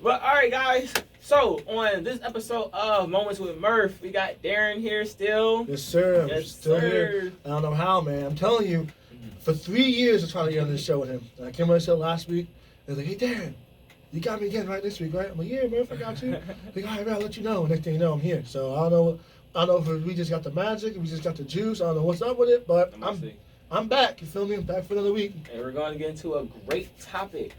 But all right, guys. So on this episode of Moments with Murph, we got Darren here still. Yes, sir. Yes, I'm still sir. here. I don't know how, man. I'm telling you, for 3 years I'm trying to get on this show with him. And I came on the show last week. And like, hey, Darren, you got me again right this week, right? I'm like, yeah, Murph, I got you. Like, all right, man, I'll let you know. Next thing you know, I'm here. So I don't know if we just got the magic, we just got the juice. I don't know what's up with it, but I'm back. You feel me? I'm back for another week. And we're going to get into a great topic.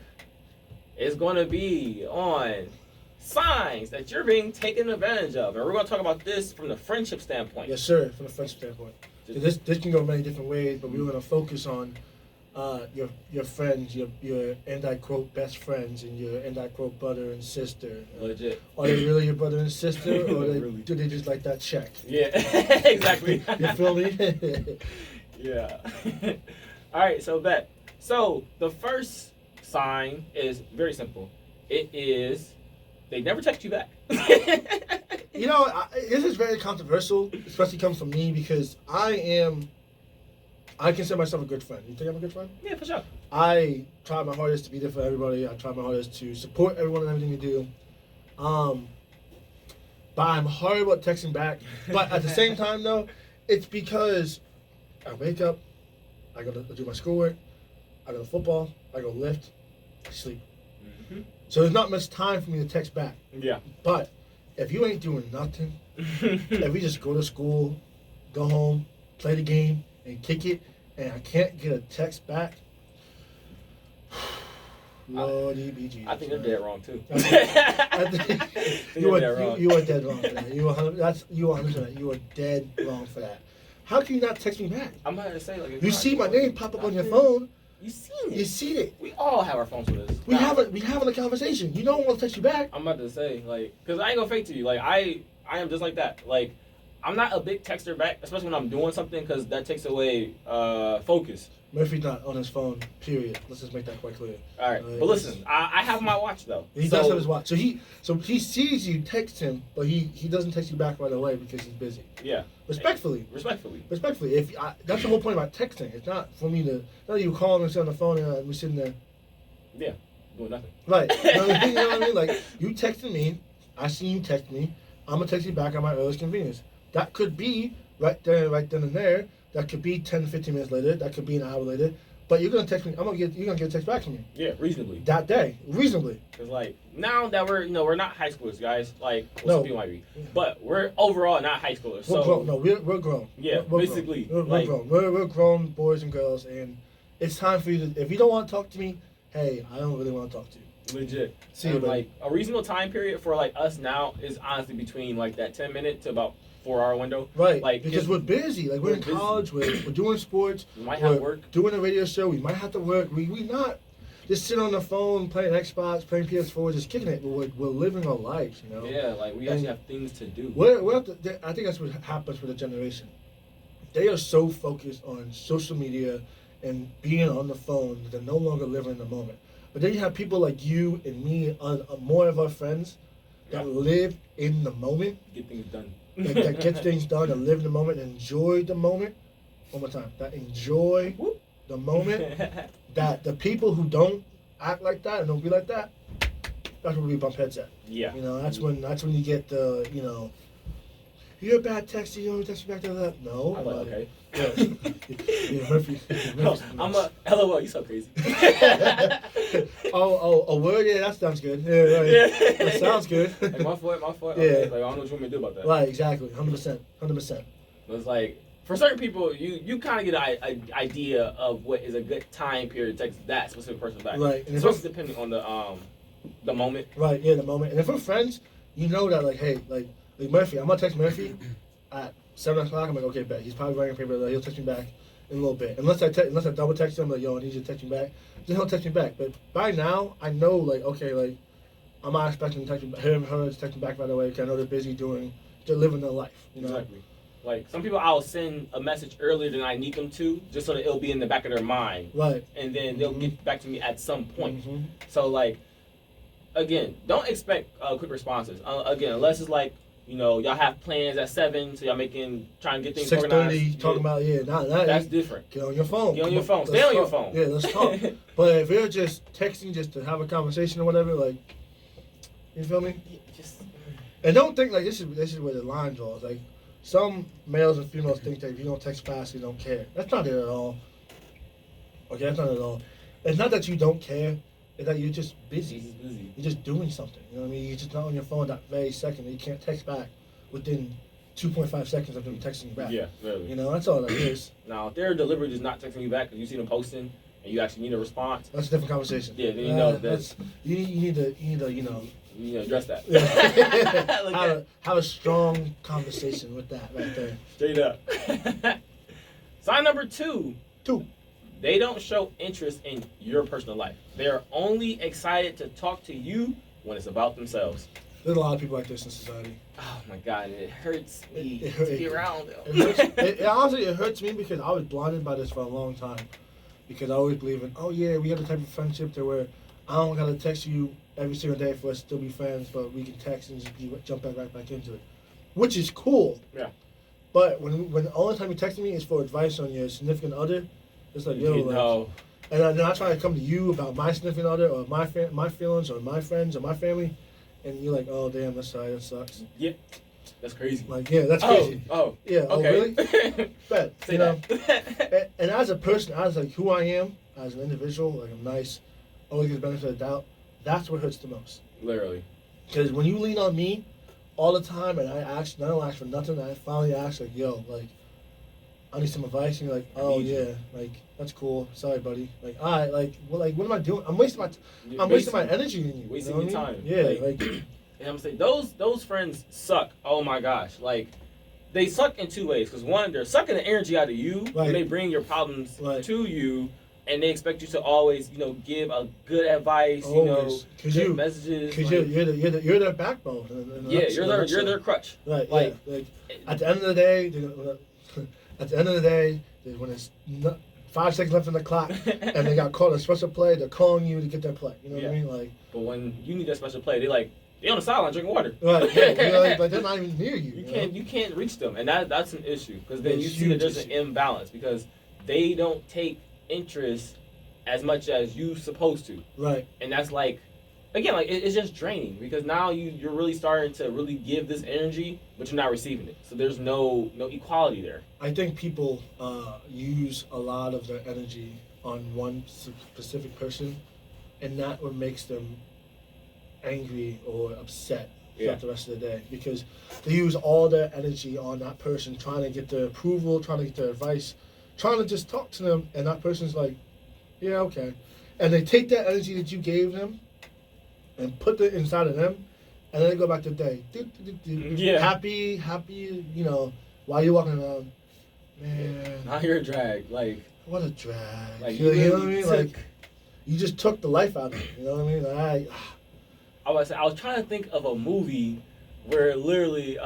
It's going to be on signs that you're being taken advantage of. And we're going to talk about this from the friendship standpoint. Yes, sir, from the friendship standpoint. This can go many different ways, but we're going to focus on your friends, your end I quote best friends, and your end I quote brother and sister. Legit. Are they really your brother and sister, or Really. do they just like that check? Yeah, exactly. You feel me? Yeah. All right, so bet. So the first sign is very simple. It is they never text you back. You know, this is very controversial, especially coming from me, because I consider myself a good friend. You think I'm a good friend? Yeah, for sure. I try my hardest to be there for everybody. I try my hardest to support everyone and everything you do. But I'm horrible at texting back. But at the same time, though, it's because I wake up, I go to do my schoolwork, I go to football, I go lift, I sleep. Mm-hmm. So there's not much time for me to text back. Yeah. But if you ain't doing nothing, if we just go to school, go home, play the game, and kick it, and I can't get a text back, Lordy be Jesus. I think you're dead wrong too. I think you are dead wrong for that. You are dead wrong for that. How can you not text me back? I'm about to say You see my name pop up on your phone. You seen it. You see it. We all have our phones with us. We having a conversation. You don't want to text you back. I'm about to say, like, because I ain't gonna fake to you. Like, I am just like that. Like, I'm not a big texter back, especially when I'm doing something, because that takes away focus. Murphy's not on his phone, period. Let's just make that quite clear. All right, but listen, I have my watch, though. He does have his watch. So he sees you text him, but he doesn't text you back right away because he's busy. Yeah. Respectfully. Respectfully. That's the whole point about texting. It's not for me to, not you call him and sit on the phone and we're sitting there. Yeah, doing nothing. Right. You know what I mean? Like, you texted me, I seen you text me, I'm going to text you back at my earliest convenience. That could be right then and there. That could be 10, 15 minutes later. That could be an hour later. But you're gonna text me. You're gonna get a text back from me. Yeah, reasonably. That day, reasonably. Cause like now that we're not high schoolers, guys. Like No. some people might be, but we're overall not high schoolers. We're So grown. No, we're grown. yeah, we're basically, grown. We're grown. We're grown boys and girls, and it's time for you to. If you don't want to talk to me, hey, I don't really want to talk to you. Legit. See you, like a reasonable time period for like us now is honestly between like that 10-minute to about 4-hour window. Right. Like because we're busy. Like we're in college. We're doing sports. We might have work. Doing a radio show. We might have to work. We not just sit on the phone playing Xbox, playing PS4, just kicking it. We're living our lives, you know. Yeah, like we actually have things to do. I think that's what happens with the generation. They are so focused on social media and being on the phone that they're no longer living in the moment. But then you have people like you and me, more of our friends, that live in the moment. Get things done. that gets things done and live in the moment and enjoy the moment. One more time. That enjoy the moment. That the people who don't act like that and don't be like that, that's where we bump heads at. Yeah. You know, that's when you get the, you know, you're a bad texter, you don't text me back to that. No. I'm like, okay. Yeah, Murphy. I'm a LOL, you so crazy. a word? Yeah, that sounds good. Yeah, right. Yeah. That sounds good. Like, my fault. Yeah. Okay, like, I don't know what you want me to do about that. Right, exactly. 100%. But it's like, for certain people, you kind of get an idea of what is a good time period to text that specific person back. Right. And especially depending on the moment. Right, yeah, the moment. And if we're friends, you know that, like, hey, like Murphy, I'm going to text Murphy at 7 o'clock. I'm like, okay, bet. He's probably writing a paper. Like, he'll text me back in a little bit. Unless I double text him, like, yo, I need you to text me back. Then he'll text me back. But by now, I know, like, okay, like, I'm not expecting her to text me back right away because I know they're busy they're living their life, you know? Exactly. Like, some people I'll send a message earlier than I need them to, just so that it'll be in the back of their mind. Right. And then they'll get back to me at some point. Mm-hmm. So, like, again, don't expect quick responses. Again, unless it's like, you know, y'all have plans at 7, so y'all trying to get things 6:30, organized. talking about, that's different. Get on your phone. Get on your phone. Stay on your phone. Yeah, let's talk. But if you're just texting just to have a conversation or whatever, like, You feel me? Just And don't think like this is where the line draws. Like some males and females think that if you don't text fast, you don't care. That's not it at all. Okay, that's not it at all. It's not that you don't care. It's that you're just busy. he's busy. You're just doing something. You know what I mean? You're just not on your phone that very second. You can't text back within 2.5 seconds of them texting you back. Yeah, literally. You know, that's all that is. Now, if they're deliberately just not texting you back because you see them posting and you actually need a response, That's a different conversation. yeah, then you know that's you need to you know you need to address that. yeah. have a strong conversation with that right there. Straight up. Sign number 2. 2. They don't show interest in your personal life. They're only excited to talk to you when it's about themselves. There's a lot of people like this in society. Oh my God, it hurts me It to be around them. Honestly, it hurts me because I was blinded by this for a long time. Because I always believe in, oh yeah, we have the type of friendship to where I don't gotta text you every single day for us to still be friends, but we can text and just jump right back into it, which is cool. Yeah. But when the only time you text me is for advice on your significant other, it's like yo, You like, know, and then I try to come to you about my significant other or my feelings or my friends or my family, and you're like, oh damn, that's sorry, that sucks. yeah, that's crazy. Like yeah, that's crazy. Oh, Yeah. okay. Oh really? But Say you know. that. And as a person, as like who I am, as an individual, like I'm nice, always get the benefit of the doubt. That's what hurts the most. Literally. Because when you lean on me all the time, and I don't ask for nothing, I finally ask like, yo, like, I need some advice, and you're like, oh yeah, like that's cool. Sorry, buddy. Like, all right, like, well, like, what am I doing? I'm wasting my energy in you. Wasting you know your what I mean? time. Yeah, Like, like and I'm saying those friends suck. Oh my gosh, like they suck in 2 ways. Because one, they're sucking the energy out of you Right. when they bring your problems Right. to you, and they expect you to always, give a good advice, Always. 'Cause good you- messages. because like, you're their backbone. And yeah, that's- you're their crutch. Right. Like, Yeah. Like at the end of the day, when it's 5 seconds left on the clock, and they got called a special play, they're calling you to get their play. You know what I Yeah. mean? Like, But when you need that special play, they on the sideline drinking water. right? Yeah, you know, like they're not even near you. You can't reach them, and that's an issue because then It's you see that there's huge an imbalance because they don't take interest as much as you supposed to, Right. and that's like, again, like it's just draining because now you're really starting to really give this energy, but you're not receiving it. So there's no equality there. I think people use a lot of their energy on one specific person, and that what makes them angry or upset throughout the rest of the day because they use all their energy on that person, trying to get their approval, trying to get their advice, trying to just talk to them, and that person's like, yeah, okay. And they take that energy that you gave them and put it inside of them, and then they go back to the day. Yeah. Happy, while you're walking around, man, Now you're a drag, like what a drag. like you know what I really mean? took- Like, you just took the life out of me. You know what I mean? Like, I was trying to think of a movie where literally,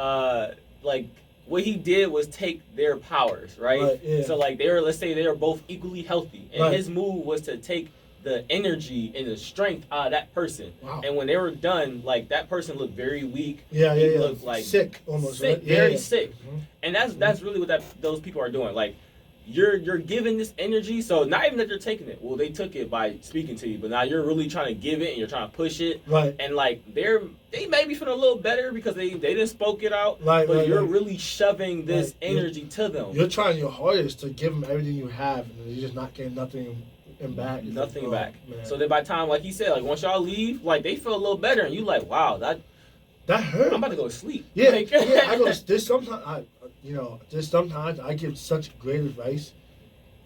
like what he did was take their powers, right? Right, yeah. So like let's say they were both equally healthy, and Right. his move was to take the energy and the strength out of that person. Wow. And when they were done, like that person looked very weak. yeah, He yeah. looked like sick almost. sick, right? very yeah. sick. Mhm. And that's really what those people are doing. Like you're giving this energy, so not even that they're taking it. Well, they took it by speaking to you, but now you're really trying to give it and you're trying to push it. Right. And like they may be feeling a little better because they didn't spoke it out. Right, But right, you're right. really shoving this Right. energy to them. You're trying your hardest to give them everything you have, and you're just not getting nothing in back. It's Nothing like, back. man. So then by the time, like he said, like once y'all leave, like they feel a little better, and you like, wow, that that hurt. I'm about to go to sleep. Yeah, Like, yeah. I go. There's sometimes I give such great advice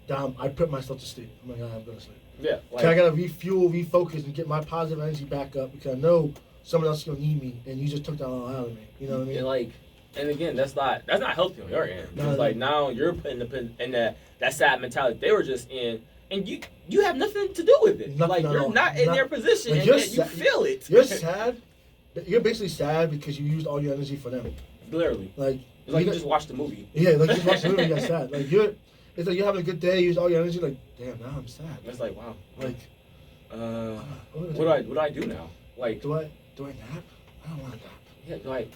that I put myself to sleep. I'm like, I'm gonna sleep. Yeah. 'Cause I gotta refuel, refocus, and get my positive energy back up because I know someone else is gonna need me, and you just took that all out of me. You know what I mean? And like, and again, that's not healthy on your end. No, Because no. like now you're putting in that sad mentality they were just in, and you have nothing to do with it. Nothing like at you're all. not in their position, like, and you're yet you sa- feel it. You're sad. You're basically sad because you used all your energy for them. Literally, Like, it's like you know- just watched the movie. yeah, like you just watched the movie, you got sad. Like it's like you're having a good day, you use all your energy. Like, damn, now I'm sad. It's like, wow. Like, What do I do now? Like, do I nap? I don't want to nap. yeah, like,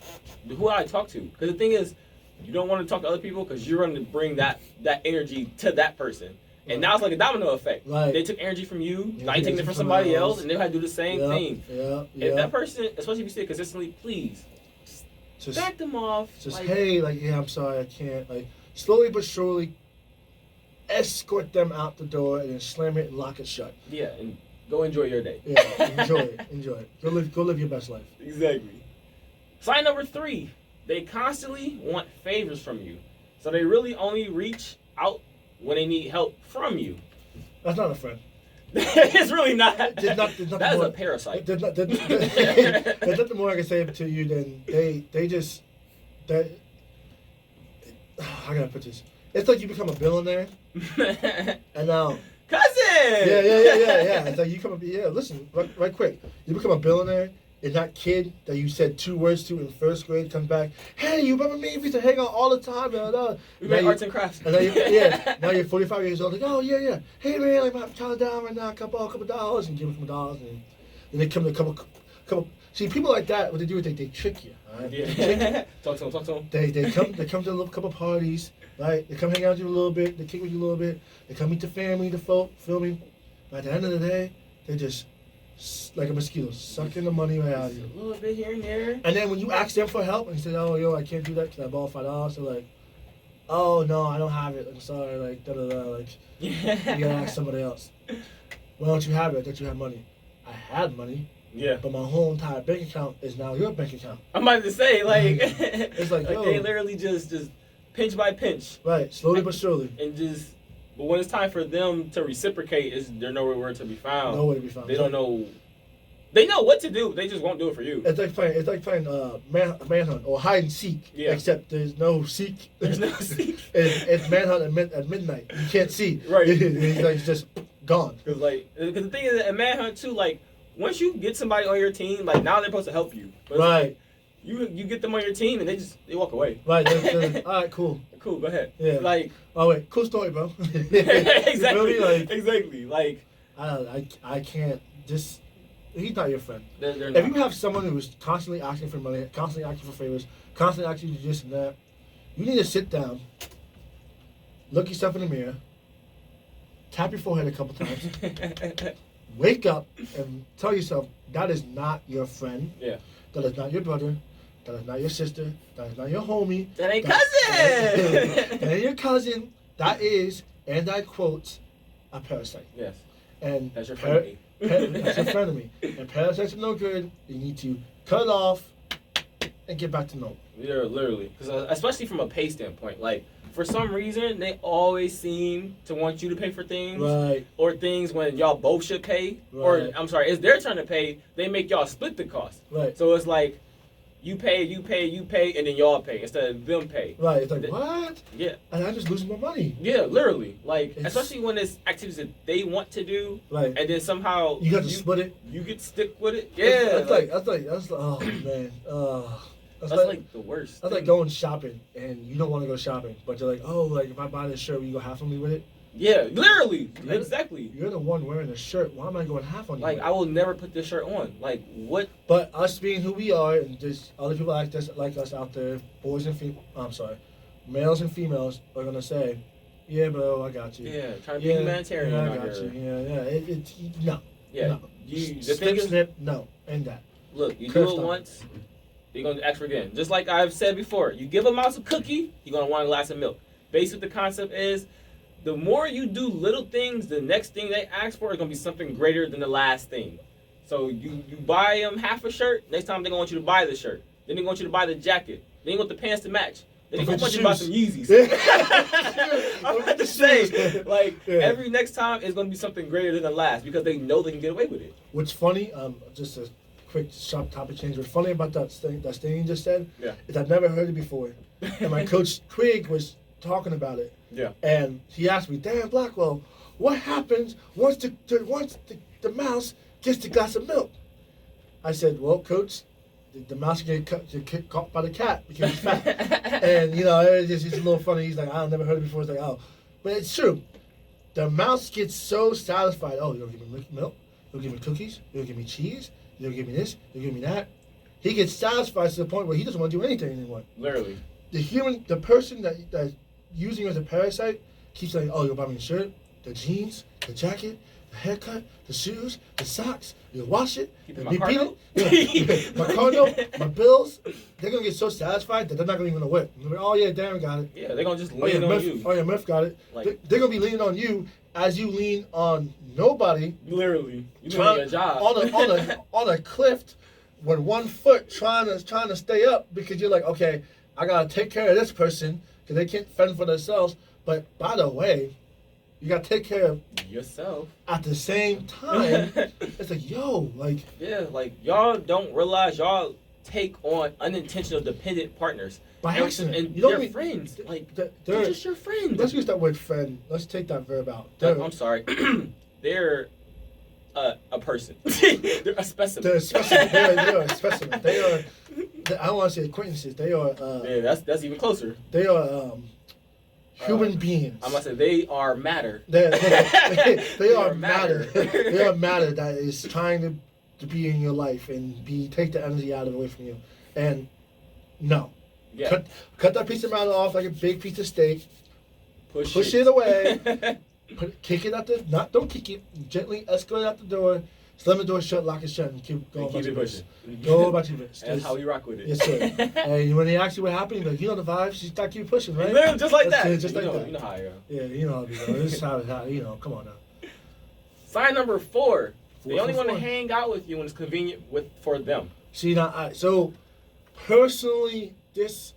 who do I talk to? Because the thing is, you don't want to talk to other people because you're going to bring that energy to that person. And now it's like a domino effect. Right. They took energy from you, Yeah, now you taking it from somebody else, and they had to do the same thing. Yeah. If that person, especially if you see it consistently, please Just back them off. Just like, hey, like yeah, I'm sorry, I can't. Like slowly but surely, escort them out the door and then slam it and lock it shut. Yeah, and go enjoy your day. Yeah, enjoy it. Go live your best life. Exactly. Sign number 3. They constantly want favors from you. So they really only reach out when they need help from you. That's not a friend. It's really not. There's That is more, a parasite. There's nothing more I can say to you than they just that. How can I put this? It's like you become a billionaire, and now. Cousin! Yeah. It's like you come up, listen, right quick. You become a billionaire, and that kid that you said 2 words to in 1st grade comes back, hey, you remember me? We used to hang out all the time. We made arts and crafts. And now you're 45 years old, like, oh, yeah. Hey, man, like, I'm kind of down right now, a couple dollars, and give them some dollars, and they come to a couple. See, people like that, what they do is they trick you. Right? Yeah. Talk to them. They come to a little couple parties, right? They come hang out with you a little bit, they kick with you a little bit, they come meet the family, the folk, feel me? But at the end of the day, they just, like a mosquito, sucking the money right out of you. A little bit here and there. And then when you ask them for help, and you say, oh, yo, I can't do that because I borrowed $5, they're like, oh, no, I don't have it, I'm sorry, like, da-da-da, like, you gotta ask somebody else. Why don't you have it? I thought you had money. I had money. Yeah. But my whole entire bank account is now your bank account. I'm about to say, like, it's like, yo. they literally just pinch by pinch. Right, slowly but surely. And just, but when it's time for them to reciprocate, they're nowhere to be found. Nowhere to be found. They don't know. They know what to do. They just won't do it for you. It's like playing manhunt or hide and seek. Yeah. Except there's no seek. There's no seek. It's manhunt at midnight. You can't see. Right. It's just gone. Because the thing is, at manhunt too, like once you get somebody on your team, like now they're supposed to help you. But Right. You get them on your team and they walk away. Right. They're, all right. Cool. Cool. Go ahead. Yeah. Like. Oh wait. Cool story, bro. Exactly. Like, exactly. Like. I can't. Just. He's not your friend. They're If not. you have someone who's constantly asking for money, constantly asking for favors, constantly asking you this and that, you need to sit down, look yourself in the mirror, tap your forehead a couple times, wake up, and tell yourself that is not your friend. Yeah. That is not your brother. That is not your sister. That is not your homie. That ain't cousin. That ain't your cousin. That is, and I quote, a parasite. Yes. And That's your friend. that's your friend of me. And parasites are no good. You need to cut it off and get back to normal. Yeah, literally. Because especially from a pay standpoint, like for some reason they always seem to want you to pay for things, Right. or things when y'all both should pay, or Right. I'm sorry, it's their turn to pay. They make y'all split the cost. Right. So it's like you pay, and then y'all pay instead of them pay. Right. It's like, what? Yeah. And I'm just losing my money. Yeah, literally. Like It's- especially when it's activities that they want to do, Right. and then somehow You got to split it. You get stick with it. Yeah. That's like, oh, man. That's like the worst. That's like thing. going shopping and you don't want to go shopping, but you're like, oh, like if I buy this shirt, will you go half on me with it? Yeah, literally. You're- Exactly. You're the one wearing the shirt. Why am I going half on you? Like with I it? will never put this shirt on. Like what? But us being who we are, and just other people like us out there, males and females are gonna say, yeah, bro, I got you. Yeah, trying to be humanitarian. Yeah, I out got here. you. No. Yeah. No. The Snip, thing is, snip, no, and that. look, you Curse do it them. once, you're gonna ask for it again. Just like I've said before, you give a mouse a cookie, you're gonna want a glass of milk. Basically, the concept is, the more you do little things, the next thing they ask for is gonna be something greater than the last thing. So you buy them half a shirt, next time they're gonna want you to buy the shirt. Then they want you to buy the jacket. Then you want the pants to match. Then they gonna want you to buy some Yeezys. I'm about to say, like, every next time is gonna be something greater than the last because they know they can get away with it. What's funny, just a quick sharp topic change. What's funny about that thing you just said, is I've never heard it before. And my coach Twig was talking about it. Yeah. And he asked me, "Dan Blackwell, what happens once the mouse gets the glass of milk?" I said, "Well, coach, the mouse get caught by the cat because he's fat." And it's a little funny. He's like, "I've never heard it before." It's like, oh, but it's true. The mouse gets so satisfied. Oh, you don't give me milk. You don't give me cookies. You don't give me cheese. You don't give me this. You don't give me that. He gets satisfied to the point where he doesn't want to do anything anymore. Literally. The person that's using you as a parasite keeps saying, "Oh, you'll buy me a shirt. the jeans, the jacket, the haircut, the shoes, the socks. You wash it. Keep and my be car beat it. Yeah. My car note, my bills. They're gonna get so satisfied that they're not gonna even whip. Like, oh yeah, Darren got it. Yeah, they're gonna just Oh yeah, lean on Murph. you. Oh yeah, Murph got it. Like, They're gonna be leaning on you as you lean on nobody. literally, you doing your job. on a cliff with one foot trying to stay up because you're like, okay, I gotta take care of this person because they can't fend for themselves. But by the way, you gotta take care of yourself at the same time. It's like, yo, like, yeah, like y'all don't realize y'all take on unintentional dependent partners by accident. and You know they're what I mean? friends. Like They're they're just your friends. Let's use that word friend. Let's take that verb out. I'm sorry. They're a person. They're a specimen. They're a specimen. They're a specimen. They are. I don't want to say acquaintances. They are. Yeah, that's even closer. They are human beings. I'm gonna say they are matter. They are matter. They are matter that is trying to be in your life and take the energy out of it away from you. And no. Yeah. Cut that piece of matter off like a big piece of steak. Push it away. Kick it out don't kick it. Gently escalate out the door. Slam the door shut, lock it shut, and keep going. Keep it pushing. Go about your business. That's how we rock with it. Yes, sir. And when they ask you what happened, you're like, you know the vibes. You start keep pushing, right? Literally just like That's that. it, just like that. You know how I go. Yeah, you know how it is. This is how you know. Come on now. Sign number 4. They Four only for want to four. hang out with you when it's convenient for them. See now, so personally, this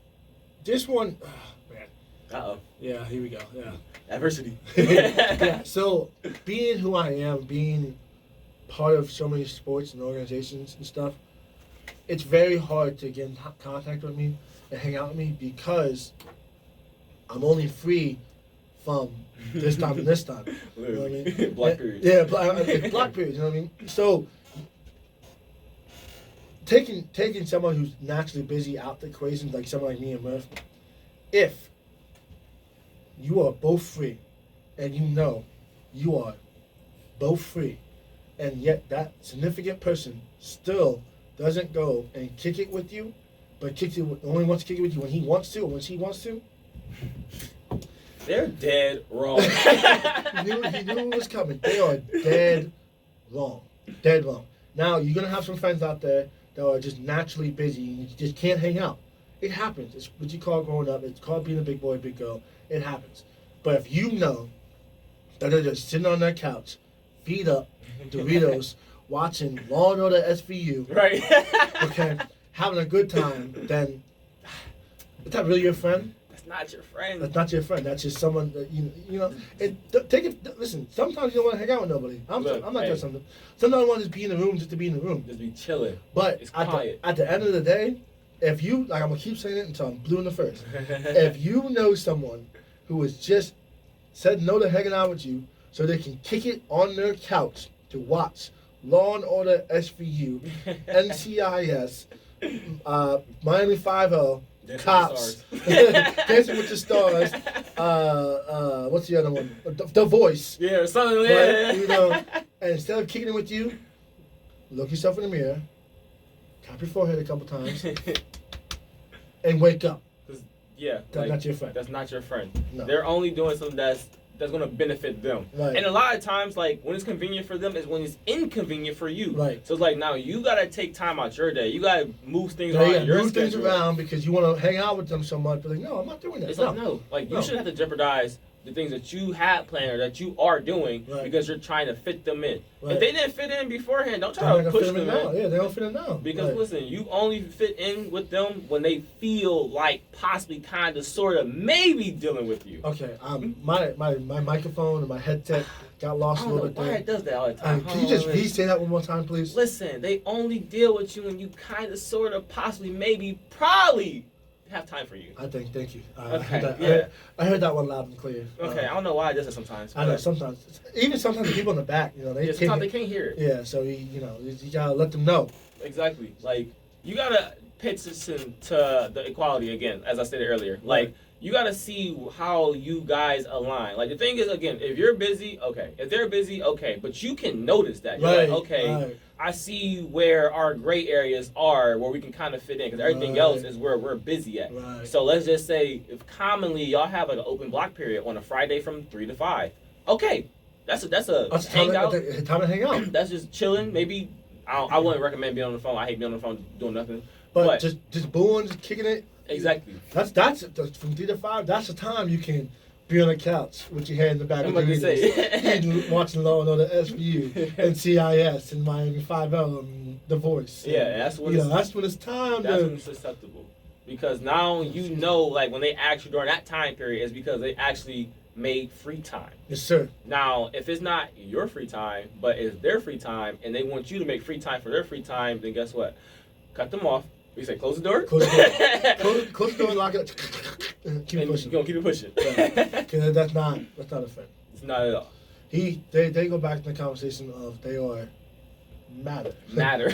one, man. Uh-oh. Yeah, here we go. Yeah. Adversity. Yeah. So being who I am, being part of so many sports and organizations and stuff, it's very hard to get in contact with me and hang out with me because I'm only free from this time and this time. You know what I mean? Block period. Yeah, block periods. You know what I mean? So taking someone who's naturally busy out the equation, like someone like me and Murph, if you are both free, and you know you are both free, and yet that significant person still doesn't go and kick it with you, but only wants to kick it with you when he wants to or when she wants to. They're dead wrong. He knew it was coming. They are dead wrong. Dead wrong. Now, you're going to have some friends out there that are just naturally busy and you just can't hang out. It happens. It's what you call growing up. It's called being a big boy, big girl. It happens. But if you know that they're just sitting on their couch, feet up, Doritos, watching Law and Order SVU, Right. okay, having a good time, then is that really your friend? That's not your friend. That's not your friend. That's just someone that you know. Take it. Listen. Sometimes you don't want to hang out with nobody. I'm not doing something. Sometimes I want to just be in the room just to be in the room. Just be chilling. But It's at quiet. the end of the day, if you like, I'm gonna keep saying it until I'm blue in the face. If you know someone who has just said no to hanging out with you, so they can kick it on their couch to watch Law and Order SVU, NCIS, Miami 5-0. Dancing Cops, with the Stars. Dancing with the Stars. What's the other one? The Voice. Yeah, something. Right? Yeah. You know, and instead of kicking it with you, look yourself in the mirror, tap your forehead a couple times, and wake up. Yeah, That's not your friend. That's not your friend. No. They're only doing something that's going to benefit them. Right. And a lot of times, like, when it's convenient for them is when it's inconvenient for you. Right. So it's like, now you got to take time out your day. You got to move things So you around gotta your move things schedule. around because you want to hang out with them so much. But like, no, I'm not doing that. It's like, no. Like, you No. shouldn't have to jeopardize the things that you had planned or that you are doing Right. because you're trying to fit them in. Right. If they didn't fit in beforehand, don't They're try not to gonna push fit in them now. in. Yeah, they don't fit in now. Because Right. listen, you only fit in with them when they feel like possibly kind of sort of maybe dealing with you. Okay, my microphone and my headset got I lost a don't know little bit why there. it does that all the time. Can you just re-say that one more time, please? Listen, they only deal with you when you kind of sort of possibly maybe probably have time for you. Thank you. Okay, I heard that one loud and clear. Okay, I don't know why it does it sometimes. I know but sometimes, even the people in the back, you know, they yeah, can't. sometimes they can't hear it. Yeah, so you gotta let them know. Exactly. Like, you gotta pay attention to the equality again, as I stated earlier. Like, you gotta see how you guys align. Like, the thing is, again, if you're busy, okay. If they're busy, okay. But you can notice that. You're like, okay, I see where our gray areas are, where we can kind of fit in, because everything else is where we're busy at. Right. So let's just say, if commonly y'all have like an open block period on a Friday from 3 to 5. Okay, That's a That's the hangout. time to hang out. That's just chilling. Maybe I wouldn't recommend being on the phone. I hate being on the phone doing nothing. But just booing, just kicking it. Exactly. That's from 3 to 5. That's the time you can be on the couch with your head in the back of I'm the say. watching Law and Order SVU and CIS and Miami 5L and The Voice. Yeah, that's when that's when it's time. That's when it's acceptable, because now you know, like when they ask you during that time period, is because they actually made free time. Yes, sir. Now, if it's not your free time, but it's their free time, and they want you to make free time for their free time, then guess what? Cut them off. We say close the door. Close the door. close the door. Lock it. Keep it pushing. You're gonna keep it pushing. Because that's not a friend. It's not at all. They go back to the conversation of they are matter. Matter.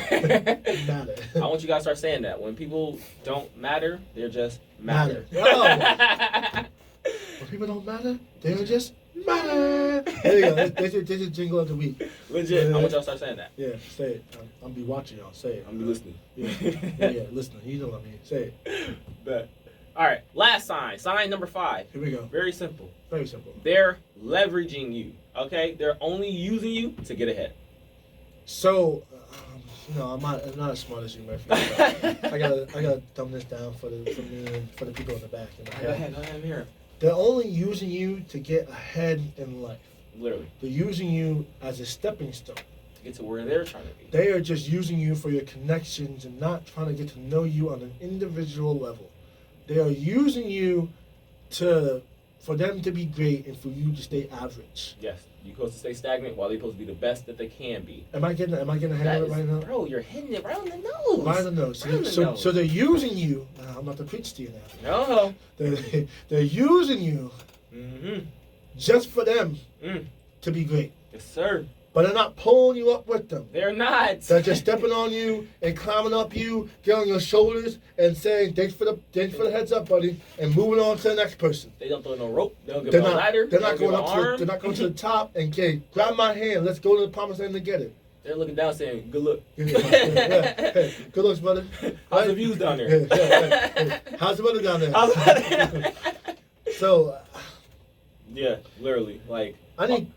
Matter. I want you guys to start saying that. When people don't matter, they're just matter. When people don't matter, they're just matter. There you go. This is jingle of the week. Legit. I want y'all to start saying that. Yeah, say it. I'm be watching y'all. Say it. I'm be listening. Yeah, listening. You know what I mean. Say it. Bet. All right. Last sign. Sign number 5. Here we go. Very simple. Very simple. They're leveraging you. Okay. They're only using you to get ahead. So, I'm not as smart as you, Murphy. I gotta dumb this down for the people in the back. Go ahead. I'm here. They're only using you to get ahead in life. Literally. They're using you as a stepping stone. To get to where they're trying to be. They are just using you for your connections and not trying to get to know you on an individual level. They are using you for them to be great and for you to stay average. Yes. You're supposed to stay stagnant while they're supposed to be the best that they can be. Am I getting a hand of it right now? Bro, you're hitting it right on the nose. Right on the nose. So they're using you. I'm not to preach to you now. No. They're using you just for them to be great. Yes, sir. But they're not pulling you up with them. They're not. They're just stepping on you and climbing up you, getting on your shoulders and saying, thanks for the heads up, buddy, and moving on to the next person. They don't throw no rope. They don't give no ladder. They're not going to the top and grab my hand. Let's go to the promised land to get it. They're looking down saying, good luck. Hey, good looks, brother. How's the views down there? How's the weather down there? So. Yeah, literally. Like, I need.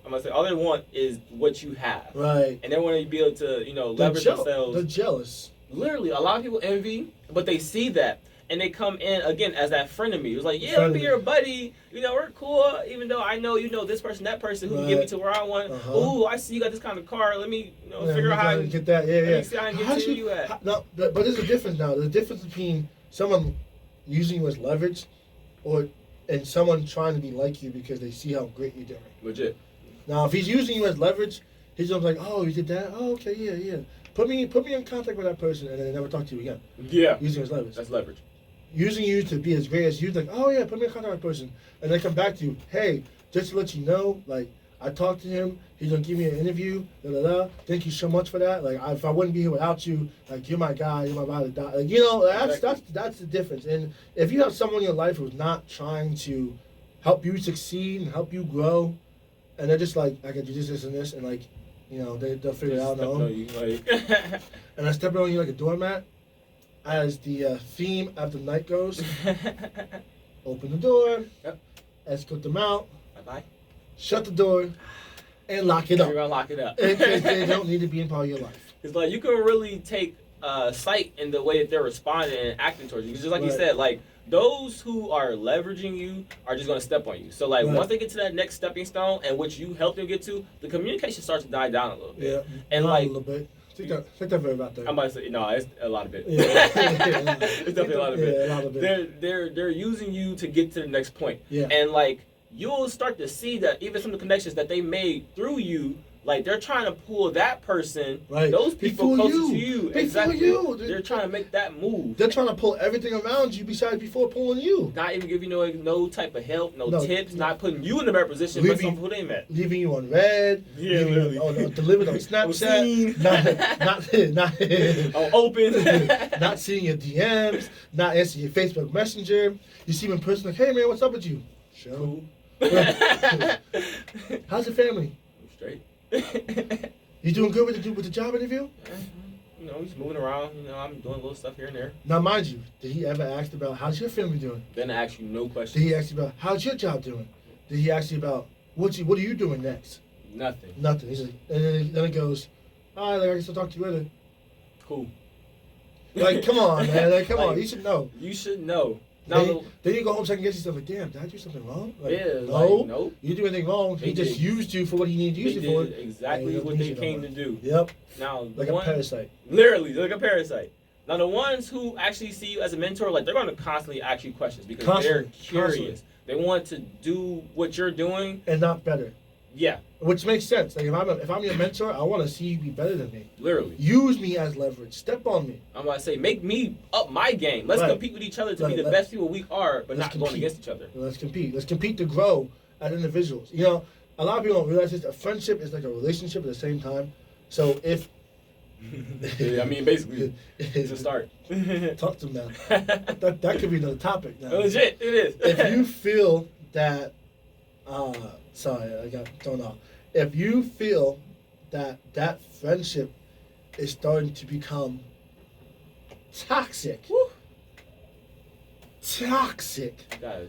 I'm gonna say all they want is what you have, right? And they want to be able to, leverage themselves. They're jealous. Literally, a lot of people envy, but they see that and they come in again as that friend of me. It was like, yeah, I'll be your buddy. We're cool. Even though I know this person, that person who can get me to where I want. Ooh, I see you got this kind of car. Let me, figure out how to get that. Yeah. Let me see how I can get to you at. No, but there's a difference now. There's a difference between someone using you as leverage, and someone trying to be like you because they see how great you're doing. Legit. Now, if he's using you as leverage, he's just like, oh, you did that? Oh, okay, yeah. Put me in contact with that person, and then they never talk to you again. Yeah. Using you as leverage. That's leverage. Using you to be as great as you, like, oh, yeah, put me in contact with that person. And they come back to you, hey, just to let you know, like, I talked to him. He's going to give me an interview. Thank you so much for that. Like, if I wouldn't be here without you, like, you're my guy. You're my ride or die. Like, that's the difference. And if you have someone in your life who's not trying to help you succeed and help you grow, and they're just like, I can do this and this, and like, they'll figure it out on their own. And I step on you like a doormat. As the theme of the night goes, open the door, escort them out, bye-bye, shut the door, and lock it up. You're gonna lock it up. Because they don't need to be in part of your life. It's like you can really take sight in the way that they're responding and acting towards you. Just like you said, like, those who are leveraging you are just going to step on you. So, like, once they get to that next stepping stone and which you help them get to, the communication starts to die down a little bit. Yeah, and like, a little bit. Think that very about that. I'm about to say, no, it's a lot of it. Yeah. It's definitely a lot of it. Yeah, a lot of it. They're using you to get to the next point. Yeah. And, like, you'll start to see that even some of the connections that they made through you, like, they're trying to pull that person, those people closer to you. Exactly. They're trying to make that move. They're trying to pull everything around you besides before pulling you. Not even giving you no type of help, no tips, not putting you in a better position, but some who they met. Leaving you on red. Yeah, literally. Delivered on Snapchat. not open. Not seeing your DMs. Not answering your Facebook Messenger. You see them in person like, hey, man, what's up with you? Cool. How's your family? I'm straight. You doing good with the job interview? He's moving around. I'm doing little stuff here and there. Now, mind you, did he ever ask about how's your family doing? Then I ask you no questions. Did he ask you about how's your job doing? Did he ask you about What are you doing next? Nothing. Nothing. He's like, and then it goes, all right, like, I guess I'll talk to you later. Cool. Like, come on, man. Like, come on. You should know. You should know. Now, then you go home second guess yourself. Like, damn, did I do something wrong? Like, yeah, no. like, nope. You didn't do anything wrong. He just used you for what he needed to use you for. Exactly what they came to do. Yep. Now, like a parasite. Literally, like a parasite. Now, the ones who actually see you as a mentor, like, they're going to constantly ask you questions because they're curious. They want to do what you're doing. And not better. Yeah. Which makes sense. Like, if I'm your mentor, I want to see you be better than me. Literally. Use me as leverage. Step on me. I'm about to say, make me up my game. Let's compete with each other to be the best people we are, but not going against each other. Let's compete. Let's compete to grow as individuals. You know, a lot of people don't realize this. A friendship is like a relationship at the same time. So if... I mean, basically, it's a start. Talk to them now. That could be another topic now. Legit, it is. If you feel that... sorry, I got thrown off. If you feel that friendship is starting to become toxic, Woo. toxic. You gotta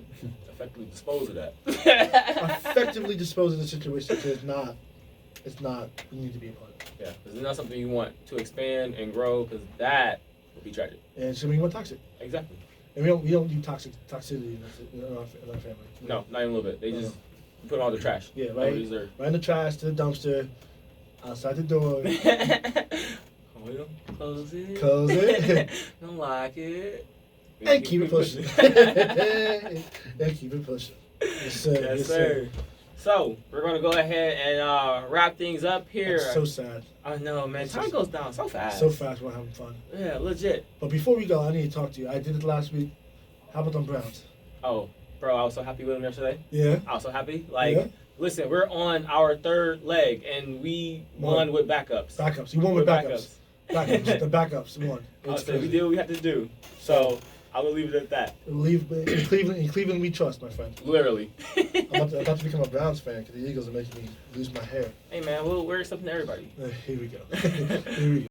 effectively dispose of that. Effectively dispose of the situation because it's not, you need to be a part of it. Yeah, because it's not something you want to expand and grow because that will be tragic. And it's going to be more toxic. Exactly. And we don't do toxicity in our family. No, not even a little bit. They just put all the trash. Yeah, right. Right in the trash to the dumpster, outside the door. Close it. Close it. Don't lock it. And keep it pushing. And keep it pushing. Yes, sir. Yes, sir. So, we're going to go ahead and wrap things up here. That's so sad. I know, man. Time goes down so fast. So fast, we're having fun. Yeah, legit. But before we go, I need to talk to you. I did it last week. How about them Browns? Oh, bro, I was so happy with them yesterday. Yeah. I was so happy. Like, listen, we're on our third leg, and we won with backups. Backups. You won with backups. Backups. The backups won. We did what we had to do. So, I will leave it at that. In Cleveland, we trust, my friend. Literally. I'm about to become a Browns fan because the Eagles are making me lose my hair. Hey, man, we're accepting everybody. Here we go. Here we go.